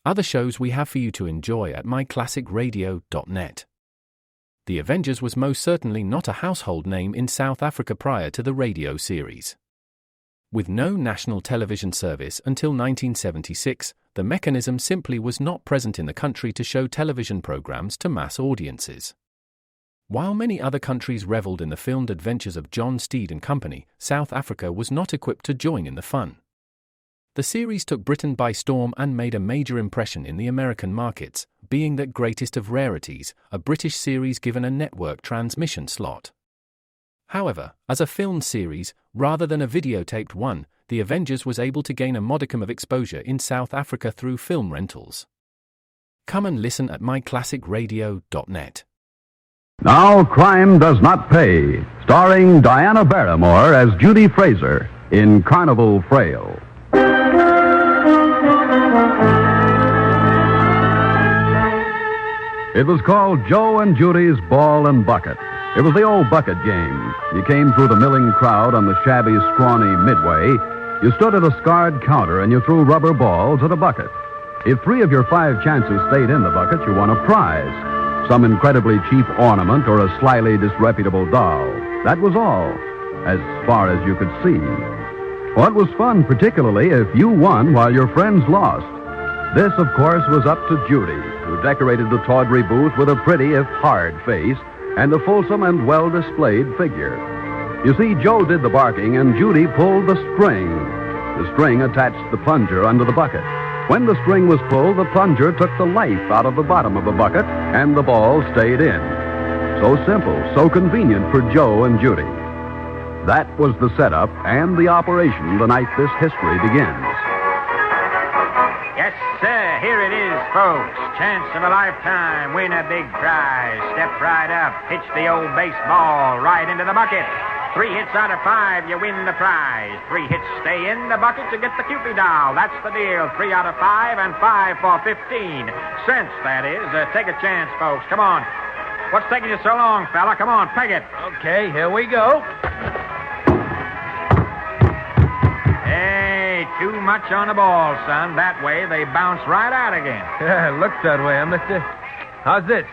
other shows we have for you to enjoy at myclassicradio.net. The Avengers was most certainly not a household name in South Africa prior to the radio series. With no national television service until 1976, the mechanism simply was not present in the country to show television programs to mass audiences. While many other countries reveled in the filmed adventures of John Steed and company, South Africa was not equipped to join in the fun. The series took Britain by storm and made a major impression in the American markets, being that greatest of rarities, a British series given a network transmission slot. However, as a filmed series, rather than a videotaped one, The Avengers was able to gain a modicum of exposure in South Africa through film rentals. Come and listen at myclassicradio.net. Now, Crime Does Not Pay, starring Diana Barrymore as Judy Fraser in Carnival Frail. It was called Joe and Judy's Ball and Bucket. It was the old bucket game. You came through the milling crowd on the shabby, scrawny Midway. You stood at a scarred counter and you threw rubber balls at a bucket. If 3 of your 5 chances stayed in the bucket, you won a prize. Some incredibly cheap ornament or a slyly disreputable doll. That was all, as far as you could see. Well, it was fun, particularly if you won while your friends lost. This, of course, was up to Judy, who decorated the tawdry booth with a pretty, if hard, face and a fulsome and well-displayed figure. You see, Joe did the barking and Judy pulled the string. The string attached the plunger under the bucket. When the string was pulled, the plunger took the life out of the bottom of the bucket and the ball stayed in. So simple, so convenient for Joe and Judy. That was the setup and the operation the night this history begins. Yes, sir. Here it is, folks. Chance of a lifetime. Win a big prize. Step right up. Pitch the old baseball right into the bucket. 3 hits out of 5, you win the prize. 3 hits stay in the bucket, you get the Cupid doll. That's the deal. 3 out of 5 and 5 for 15 cents, that is. Take a chance, folks. Come on. What's taking you so long, fella? Come on, peg it. Okay, here we go. Hey, too much on the ball, son. That way, they bounce right out again. Yeah, it looks that way, mister. How's this?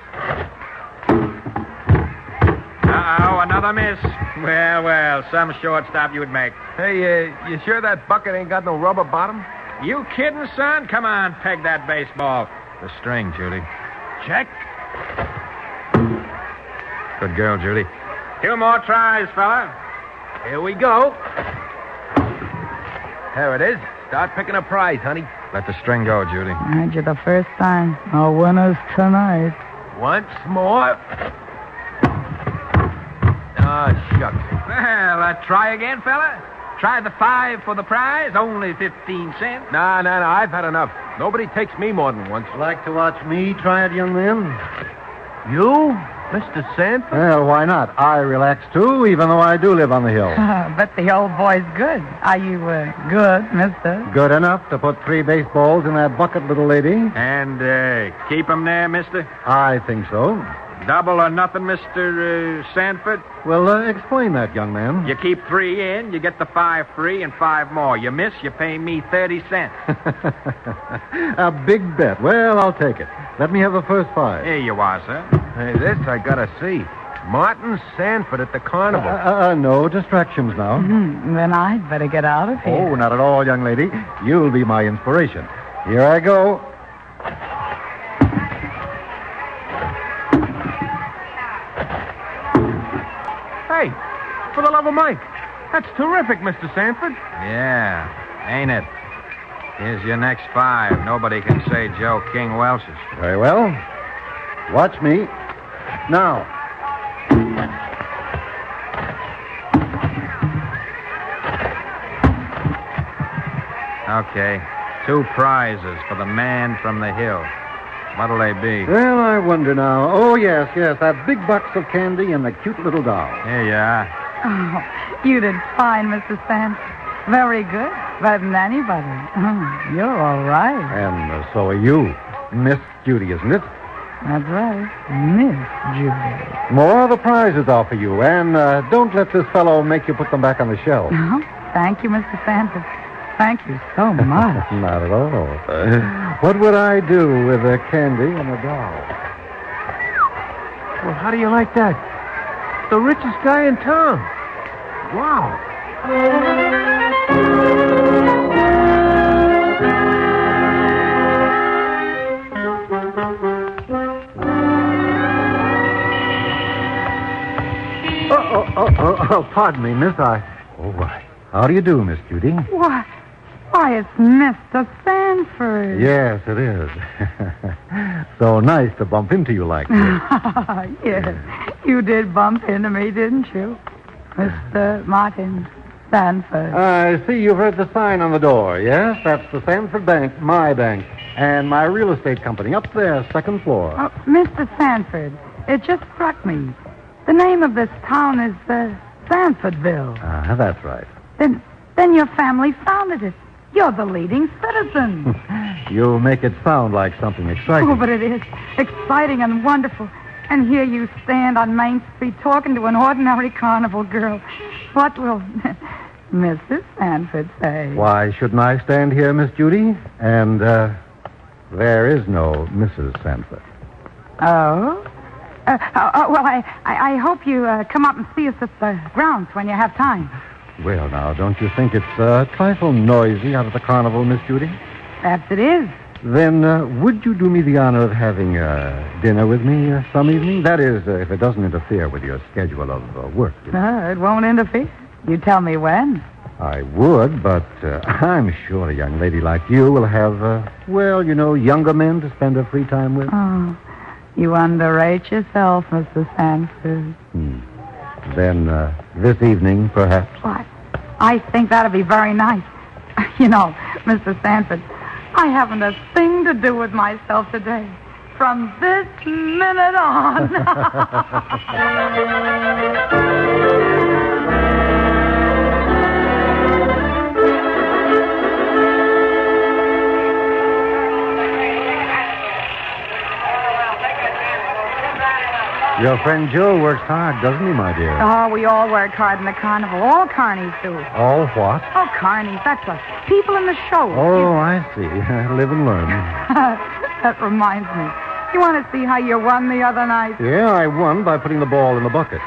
Uh-oh, another miss. Well, some shortstop you'd make. Hey, you sure that bucket ain't got no rubber bottom? You kidding, son? Come on, peg that baseball. The string, Judy. Check. Good girl, Judy. 2 more tries, fella. Here we go. There it is. Start picking a prize, honey. Let the string go, Judy. Aren't you the first time? Our winners tonight. Once more. Oh, shucks. Well, try again, fella. Try the 5 for the prize. Only 15 cents. No. I've had enough. Nobody takes me more than once. Like to watch me try it, young man? You? Mr. Sanford? Well, why not? I relax, too, even though I do live on the hill. But the old boy's good. Are you good, mister? Good enough to put 3 baseballs in that bucket, little lady? And keep 'em there, mister? I think so. Double or nothing, Mr. Sanford? Well, explain that, young man. You keep 3 in, you get the 5 free and 5 more. You miss, you pay me 30 cents. A big bet. Well, I'll take it. Let me have the first 5. Here you are, sir. Hey, this I gotta see. Martin Sanford at the carnival. No distractions now. Then I'd better get out of here. Oh, not at all, young lady. You'll be my inspiration. Here I go. Hey, for the love of Mike. That's terrific, Mr. Sanford. Yeah, ain't it? Here's your next 5. Nobody can say Joe King Welch's. Very well. Watch me. Now. Okay. 2 prizes for the man from the hill. What'll they be? Well, I wonder now. Oh, yes. That big box of candy and the cute little doll. Here you are. Oh, you did fine, Mr. Sanford. Very good. Better than anybody. You're all right. And so are you. Miss Judy, isn't it? That's right. Miss Judy. More of the prizes are for you. And don't let this fellow make you put them back on the shelf. Oh, thank you, Mr. Sanford. thank you so much. Not at all. What would I do with a candy and a doll? Well, how do you like that? The richest guy in town. Wow. Oh, pardon me, miss. Oh, why. How do you do, Miss Judy? Why, it's Mr. Sanford. Yes, it is. So nice to bump into you like this. Yes, you did bump into me, didn't you? Mr. Martin Sanford. I see you've read the sign on the door. Yes, that's the Sanford Bank, my bank, and my real estate company up there, second floor. Oh, Mr. Sanford, it just struck me. The name of this town is Sanfordville. That's right. Then your family founded it. You're the leading citizen. You make it sound like something exciting. Oh, but it is exciting and wonderful. And here you stand on Main Street talking to an ordinary carnival girl. What will Mrs. Sanford say? Why shouldn't I stand here, Miss Judy? And there is no Mrs. Sanford. Oh? Well, I hope you come up and see us at the grounds when you have time. Well, now, don't you think it's a trifle noisy out at the carnival, Miss Judy? Perhaps it is. Then would you do me the honor of having dinner with me some evening? That is, if it doesn't interfere with your schedule of work. You know. No, it won't interfere. You tell me when. I would, but I'm sure a young lady like you will have, younger men to spend her free time with. Oh, you underrate yourself, Mr. Sanford. Then this evening, perhaps. What? I think that'd be very nice. You know, Mr. Sanford, I haven't a thing to do with myself today. From this minute on. Your friend Joe works hard, doesn't he, my dear? Oh, we all work hard in the carnival. All carnies do. All what? Oh, carnies, that's what. People in the show. Oh, I see. Live and learn. That reminds me. You want to see how you won the other night? Yeah, I won by putting the ball in the bucket.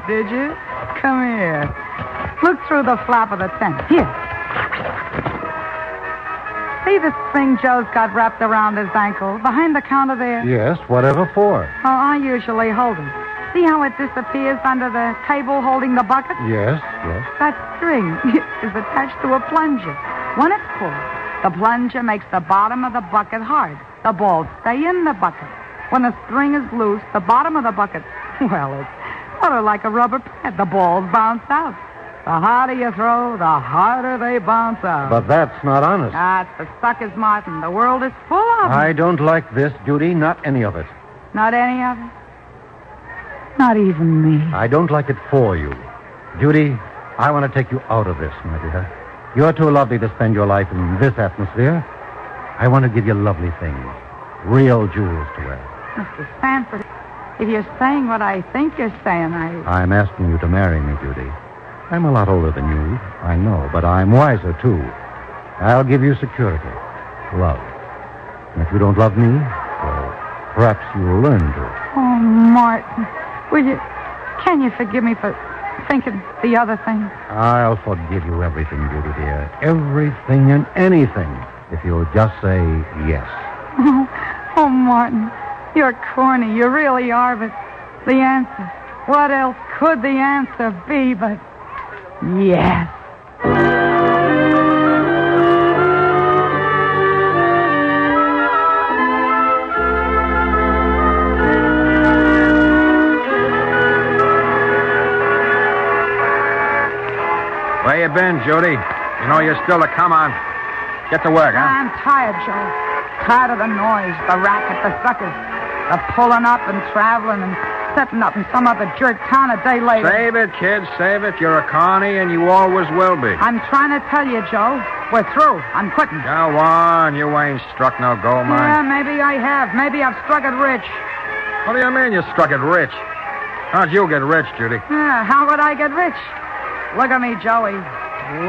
Did you? Come here. Look through the flap of the tent. Here. See this thing Joe's got wrapped around his ankle behind the counter there? Yes, whatever for? Oh, I usually hold it. See how it disappears under the table holding the bucket? Yes. That string is attached to a plunger. When it's full, the plunger makes the bottom of the bucket hard. The balls stay in the bucket. When the string is loose, the bottom of the bucket, well, it's sort of like a rubber pad. The balls bounce out. The harder you throw, the harder they bounce out. But that's not honest. That's the suckers, Martin. The world is full of them. I don't like this, Judy. Not any of it. Not any of it? Not even me. I don't like it for you. Judy, I want to take you out of this, my dear. You're too lovely to spend your life in this atmosphere. I want to give you lovely things. Real jewels to wear. Mr. Sanford, if you're saying what I think you're saying, I'm asking you to marry me, Judy. I'm a lot older than you, I know, but I'm wiser, too. I'll give you security, love. And if you don't love me, well, perhaps you'll learn to. Oh, Martin, can you forgive me for thinking the other thing? I'll forgive you everything, Judy, dear. Everything and anything, if you'll just say yes. Oh, Martin, you're corny. You really are, but the answer, what else could the answer be but yes? Where you been, Judy? You know you're still to come on. Get to work, huh? I'm tired, Joe. Tired of the noise, the racket, the suckers, the pulling up and traveling and setting up in some other jerk town a day later. Save it, kid, save it. You're a carny and you always will be. I'm trying to tell you, Joe. We're through. I'm quitting. Go on. You ain't struck no gold mine. Yeah, maybe I have. Maybe I've struck it rich. What do you mean you struck it rich? How'd you get rich, Judy? Yeah, how would I get rich? Look at me, Joey.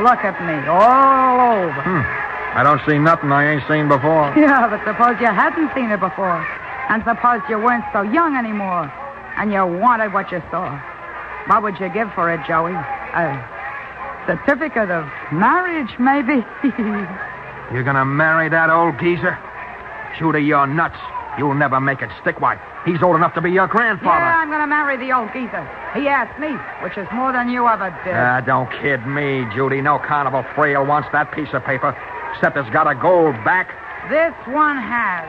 Look at me, all over. I don't see nothing I ain't seen before. Yeah, but suppose you hadn't seen it before. And suppose you weren't so young anymore. And you wanted what you saw. What would you give for it, Joey? A certificate of marriage, maybe? You're gonna marry that old geezer? Judy, you're nuts. You'll never make it stick. Why, he's old enough to be your grandfather. Yeah, I'm going to marry the old geezer. He asked me, which is more than you ever did. Don't kid me, Judy. No carnival frail wants that piece of paper, except it's got a gold back. This one has.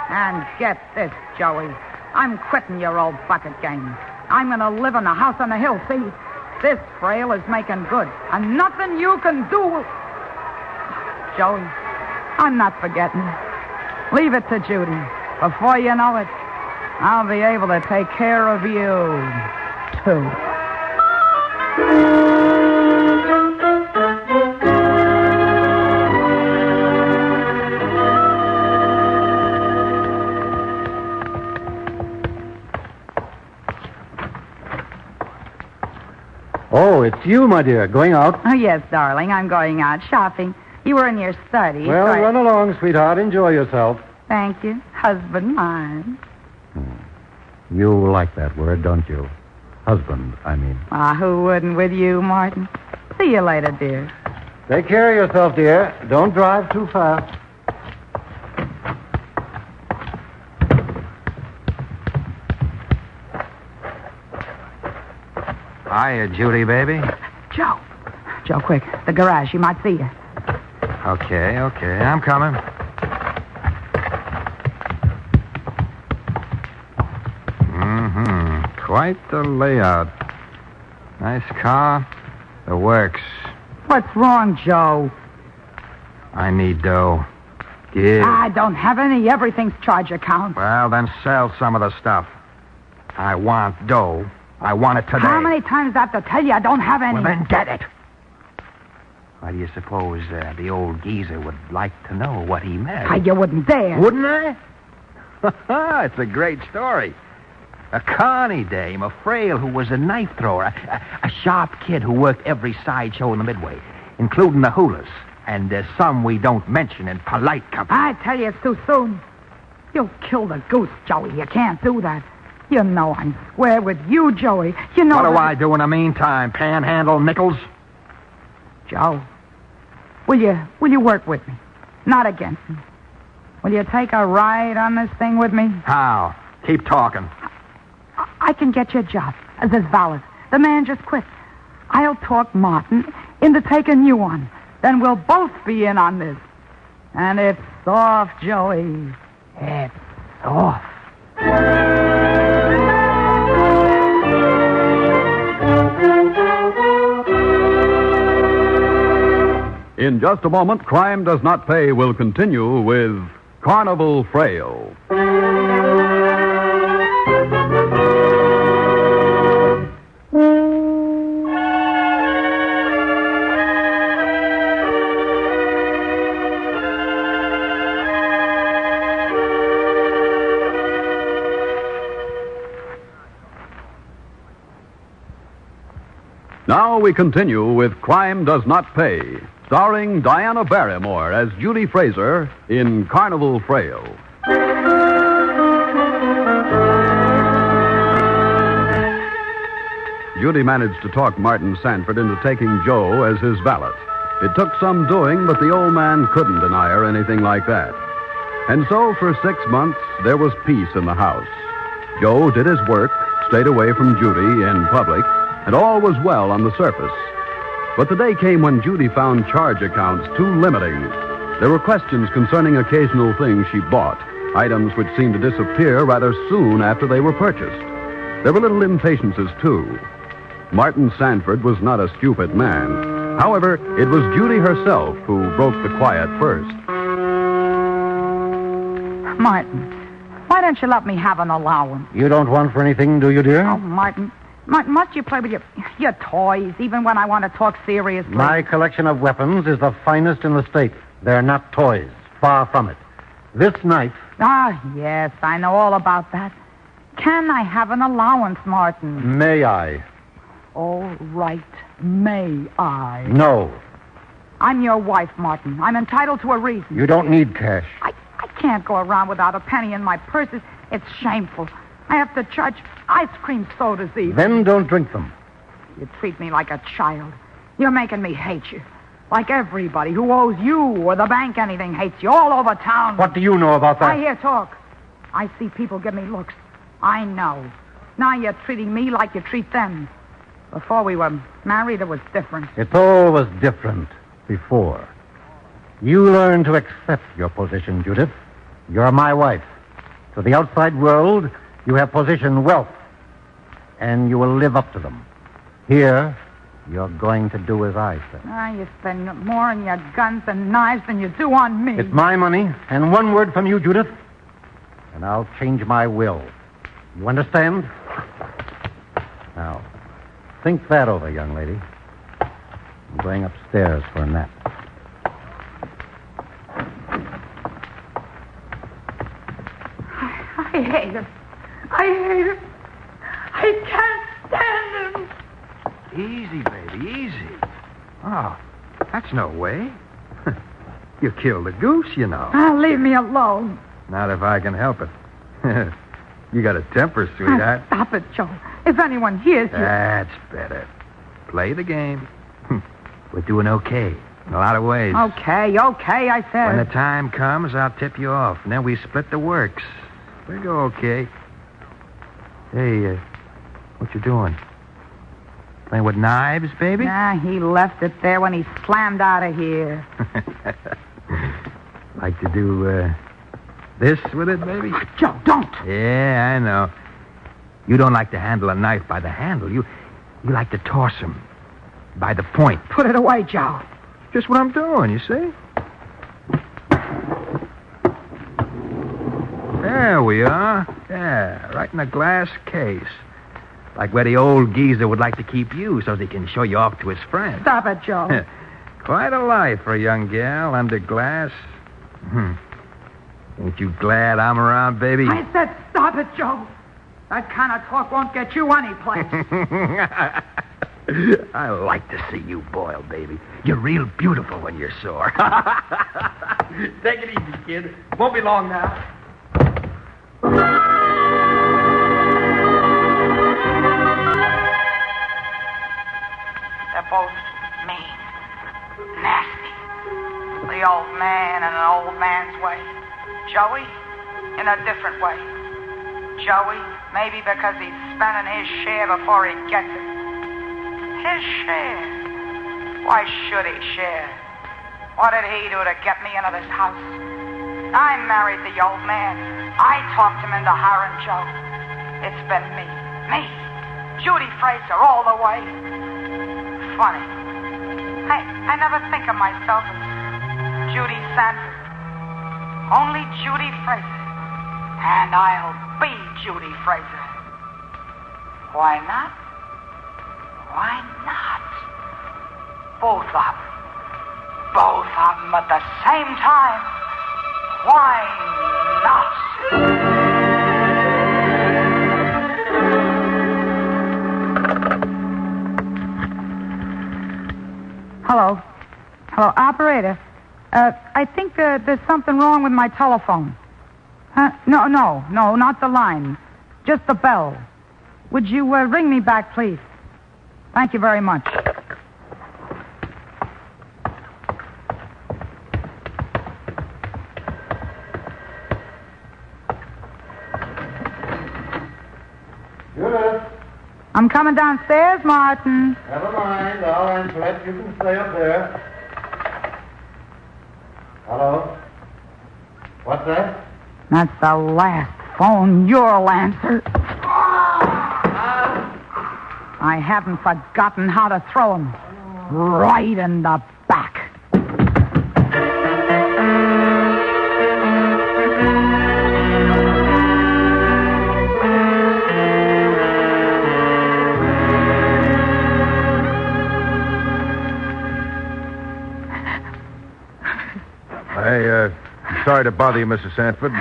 And get this, Joey. I'm quitting your old bucket game. I'm going to live in a house on the hill, see? This frail is making good, and nothing you can do will... Joey, I'm not forgetting. Leave it to Judy. Before you know it, I'll be able to take care of you, too. Oh, it's you, my dear, going out. Oh, yes, darling, I'm going out shopping. You were in your study. Well, so run along, sweetheart. Enjoy yourself. Thank you. Husband mine. You like that word, don't you? Husband, I mean. Who wouldn't with you, Martin? See you later, dear. Take care of yourself, dear. Don't drive too fast. Hiya, Judy, baby. Joe. Joe, quick. The garage. She might see you. Okay. I'm coming. Quite the layout. Nice car. The works. What's wrong, Joe? I need dough. Give. I don't have any. Everything's charge account. Well, then sell some of the stuff. I want dough. I want it today. How many times do I have to tell you I don't have any? Well, then get it. Why do you suppose the old geezer would like to know what he meant? You wouldn't dare. Wouldn't I? It's a great story. A carny dame, a frail who was a knife thrower, a sharp kid who worked every sideshow in the Midway, including the Hulas, and some we don't mention in polite company. I tell you, it's too soon. You'll kill the goose, Joey. You can't do that. You know I'm square with you, Joey. You know what do I do in the meantime? Panhandle nickels? Joe, will you work with me? Not against me. Will you take a ride on this thing with me? How? Keep talking. I can get you a job as his valet. The man just quit. I'll talk Martin into taking you on. Then we'll both be in on this. And it's soft, Joey. It's soft. In just a moment, Crime Does Not Pay will continue with Carnival Frail. Now we continue with Crime Does Not Pay, starring Diana Barrymore as Judy Fraser in Carnival Frail. Judy managed to talk Martin Sanford into taking Joe as his valet. It took some doing, but the old man couldn't deny her anything like that. And so for 6 months, there was peace in the house. Joe did his work, stayed away from Judy in public, and all was well on the surface. But the day came when Judy found charge accounts too limiting. There were questions concerning occasional things she bought, items which seemed to disappear rather soon after they were purchased. There were little impatiences, too. Martin Sanford was not a stupid man. However, it was Judy herself who broke the quiet first. Martin, why don't you let me have an allowance? You don't want for anything, do you, dear? Oh, Martin, must you play with your toys, even when I want to talk seriously? My collection of weapons is the finest in the state. They're not toys. Far from it. This knife... Yes, I know all about that. Can I have an allowance, Martin? May I? All right. may I? No. I'm your wife, Martin. I'm entitled to a reason. You don't need cash. I can't go around without a penny in my purse. It's shameful. I have to charge ice cream sodas even. Then don't drink them. You treat me like a child. You're making me hate you. Like everybody who owes you or the bank anything hates you all over town. What do you know about that? I hear talk. I see people give me looks. I know. Now you're treating me like you treat them. Before we were married, it was different. It all was different before. You learned to accept your position, Judith. You're my wife. To the outside world, you have position, wealth. And you will live up to them. Here, you're going to do as I say. You spend more on your guns and knives than you do on me. It's my money, and one word from you, Judith, and I'll change my will. You understand? Now, think that over, young lady. I'm going upstairs for a nap. I hate him. I hate him. I can't stand him. Easy, baby, easy. Oh, that's no way. You killed a goose, you know. Leave me alone. Not if I can help it. You got a temper, sweetheart. Stop it, Joe. If anyone hears you... That's better. Play the game. We're doing okay in a lot of ways. Okay, I said. When the time comes, I'll tip you off, and then we split the works. We go okay. Hey, what you doing? Playing with knives, baby? Nah, he left it there when he slammed out of here. Like to do this with it, baby? Joe, don't. Yeah, I know. You don't like to handle a knife by the handle. You like to toss him by the point. Put it away, Joe. Just what I'm doing, you see? There we are. Yeah, right in a glass case. Like where the old geezer would like to keep you so he can show you off to his friends. Stop it, Joe. Quite a life for a young gal under glass. Ain't you glad I'm around, baby? I said stop it, Joe. That kind of talk won't get you anyplace. I like to see you boil, baby. You're real beautiful when you're sore. Take it easy, kid. Won't be long now. They're both mean, nasty. The old man in an old man's way. Joey, in a different way. Joey, maybe because he's spending his share before he gets it. His share? Why should he share? What did he do to get me into this house? I married the old man. I talked him into hiring Joe. It's been me, Judy Fraser, all the way. Funny. I never think of myself as Judy Sanford. Only Judy Fraser. And I'll be Judy Fraser. Why not? Why not? Both of them. Both of them at the same time. Why not? Hello. Hello, operator. I think there's something wrong with my telephone. No, not the line. Just the bell. Would you ring me back, please? Thank you very much. Judith. I'm coming downstairs, Martin. Never mind. I'll answer it. You can stay up there. Hello? What's that? That's the last phone you'll answer. I haven't forgotten how to throw him. Right in the back. I'm sorry to bother you, Mrs. Sanford,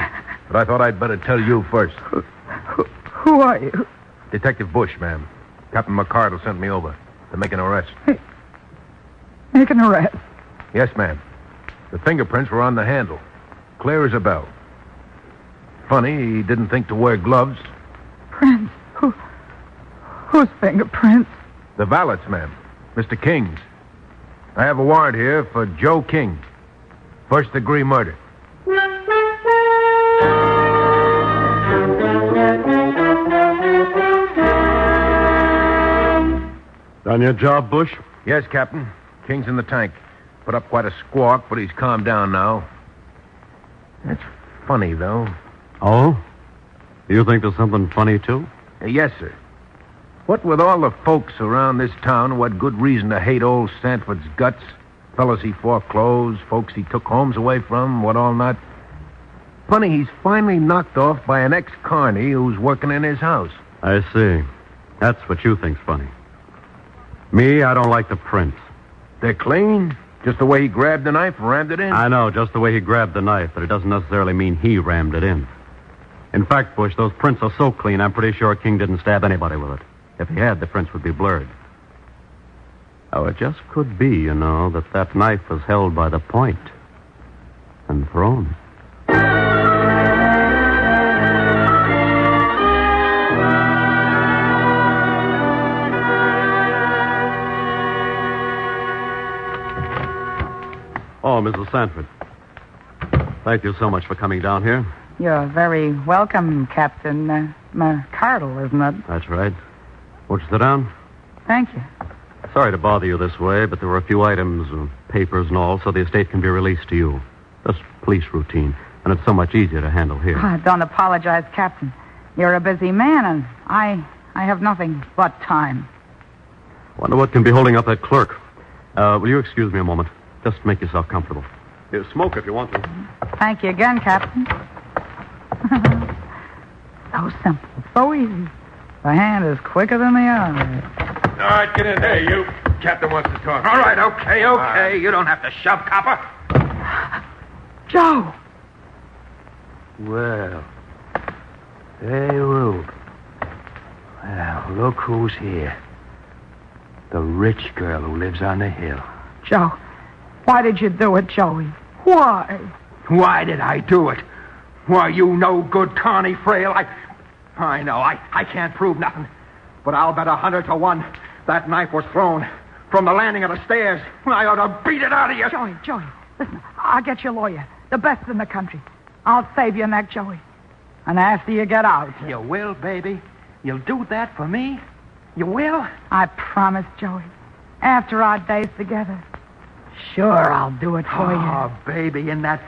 but I thought I'd better tell you first. Who are you? Detective Bush, ma'am. Captain McCardle sent me over. to make an arrest. Make an arrest. Yes, ma'am. The fingerprints were on the handle. Clear as a bell. Funny, he didn't think to wear gloves. Prince? Whose fingerprints? The valet's, ma'am. Mr. King's. I have a warrant here for Joe King. First-degree murder. Done your job, Bush? Yes, Captain. King's in the tank. Put up quite a squawk, but he's calmed down now. That's funny, though. Oh? You think there's something funny, too? Yes, sir. What with all the folks around this town who had good reason to hate old Sanford's guts, fellas he foreclosed, folks he took homes away from, what all not. Funny, he's finally knocked off by an ex-carny who's working in his house. I see. That's what you think's funny. Me, I don't like the prints. They're clean? Just the way he grabbed the knife and rammed it in? I know, just the way he grabbed the knife, but it doesn't necessarily mean he rammed it in. In fact, Bush, those prints are so clean, I'm pretty sure King didn't stab anybody with it. If he had, the prints would be blurred. Oh, it just could be, you know, that knife was held by the point and thrown. Oh, Mrs. Sanford. Thank you so much for coming down here. You're very welcome, Captain McCardle, isn't it? That's right. Won't you sit down? Thank you. Sorry to bother you this way, but there were a few items, papers and all, so the estate can be released to you. Just police routine, and it's so much easier to handle here. Don't apologize, Captain. You're a busy man, and I have nothing but time. Wonder what can be holding up that clerk. Will you excuse me a moment? Just make yourself comfortable. Here, smoke if you want to. Thank you again, Captain. So simple, so easy. The hand is quicker than the eye. All right, get in there, you. Captain wants to talk. All right, okay. You don't have to shove, copper. Joe! Well, hey, Rube. Well, look who's here. The rich girl who lives on the hill. Joe, why did you do it, Joey? Why? Why did I do it? Why, you no good Connie Frail. I know, I can't prove nothing. But I'll bet 100 to 1 that knife was thrown from the landing of the stairs. I ought to beat it out of you. Joey, listen, I'll get you a lawyer. The best in the country. I'll save your neck, Joey. And after you get out. You will, baby? You'll do that for me? You will? I promise, Joey. After our days together. Sure, I'll do it for you. Oh, baby, in that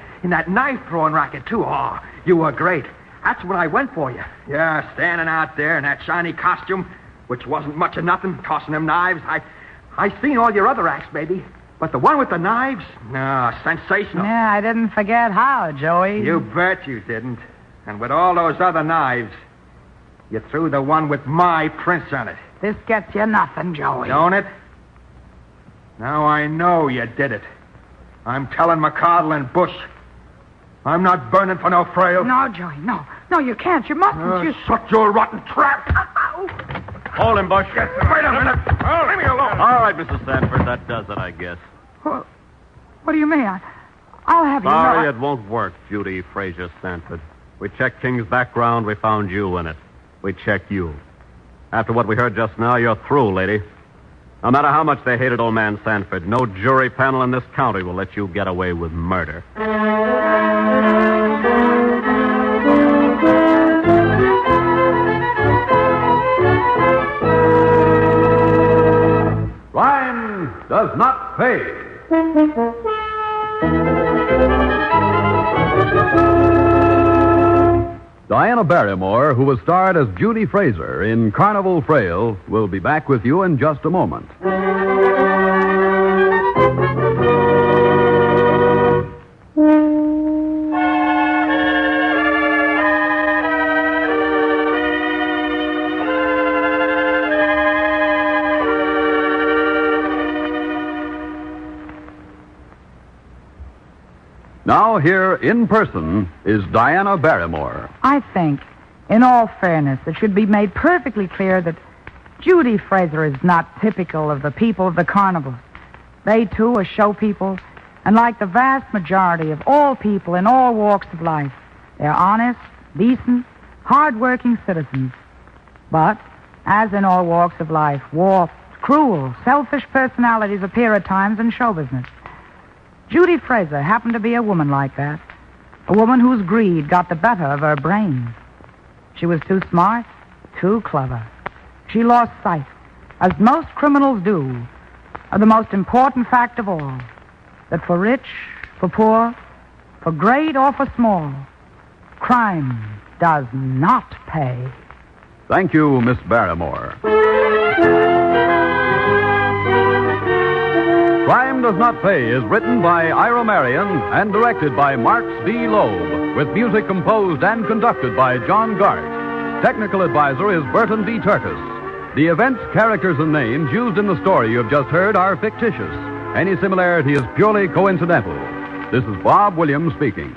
knife-throwing racket, too. Oh, you were great. That's when I went for you. Yeah, standing out there in that shiny costume, which wasn't much of nothing, tossing them knives. I seen all your other acts, baby. But the one with the knives? No, sensational. Yeah, I didn't forget how, Joey. You bet you didn't. And with all those other knives, you threw the one with my prints on it. This gets you nothing, Joey. Don't it? Now I know you did it. I'm telling McCardle and Bush. I'm not burning for no Frail. No, Joey, no. No, you can't. You mustn't. You shut your rotten trap. Hold him, Bush. Yes, wait a minute. Oh, leave me alone. All right, Mrs. Sanford, that does it, I guess. Well, what do you mean? I'll have you Sorry, know. it won't work, Judy Frazier Sanford. We checked King's background. We found you in it. We checked you. After what we heard just now, you're through, lady. No matter how much they hated old man Sanford, no jury panel in this county will let you get away with murder. Crime does not pay. Diana Barrymore, who was starred as Judy Fraser in Carnival Frail, will be back with you in just a moment. Now, here in person is Diana Barrymore. I think, in all fairness, it should be made perfectly clear that Judy Fraser is not typical of the people of the carnival. They, too, are show people, and like the vast majority of all people in all walks of life, they're honest, decent, hard-working citizens. But, as in all walks of life, warped, cruel, selfish personalities appear at times in show business. Judy Fraser happened to be a woman like that, a woman whose greed got the better of her brains. She was too smart, too clever. She lost sight, as most criminals do, of the most important fact of all, that for rich, for poor, for great or for small, crime does not pay. Thank you, Miss Barrymore. Crime Does Not Pay is written by Ira Marion and directed by Marks D. Loeb, with music composed and conducted by John Gart. Technical advisor is Burton D. Turkis. The events, characters, and names used in the story you have just heard are fictitious. Any similarity is purely coincidental. This is Bob Williams speaking.